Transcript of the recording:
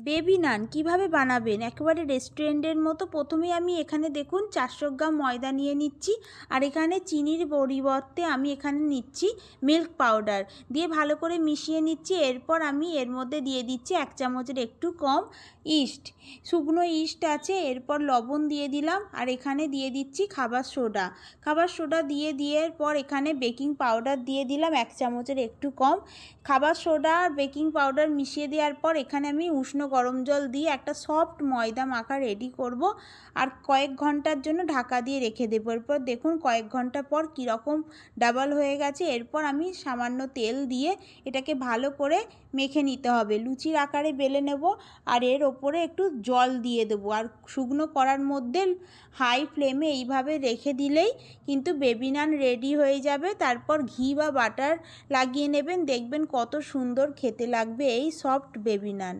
Baby নান কীভাবে বানাবেন একেবারে রেস্টুরেন্টের মতো। প্রথমেই আমি এখানে দেখুন 400 গ্রাম ময়দা নিয়ে নিচ্ছি, আর এখানে চিনির পরিবর্তে আমি এখানে নিচ্ছি মিল্ক পাউডার দিয়ে ভালো করে মিশিয়ে নিচ্ছি। এরপর আমি এর মধ্যে দিয়ে দিচ্ছি 1 চামচের একটু কম ইস্ট, শুকনো ইস্ট আছে। এরপর লবণ দিয়ে দিলাম, আর এখানে দিয়ে দিচ্ছি খাবার সোডা দিয়ে পর এখানে বেকিং পাউডার দিয়ে দিলাম 1 চামচের একটু কম। খাবার সোডা আর বেকিং পাউডার মিশিয়ে দেওয়ার পর এখানে আমি উষ্ণ গরম জল দিয়ে একটা সফট ময়দা মাখা রেডি করব, আর কয়েক ঘন্টার জন্য ঢাকা দিয়ে রেখে দেবো। এরপর দেখুন কয়েক ঘন্টা পর কীরকম ডাবল হয়ে গেছে। এরপর আমি সামান্য তেল দিয়ে এটাকে ভালো করে মেখে নিতে হবে, লুচির আকারে বেলে নেব। আর এর ওপরে একটু জল দিয়ে দেবো, আর শুকনো কড়ার মধ্যে হাই ফ্লেমে এইভাবে রেখে দিলেই কিন্তু বেবি নান রেডি হয়ে যাবে। তারপর ঘি বা বাটার লাগিয়ে নেবেন, দেখবেন কত সুন্দর খেতে লাগবে এই সফট বেবি নান।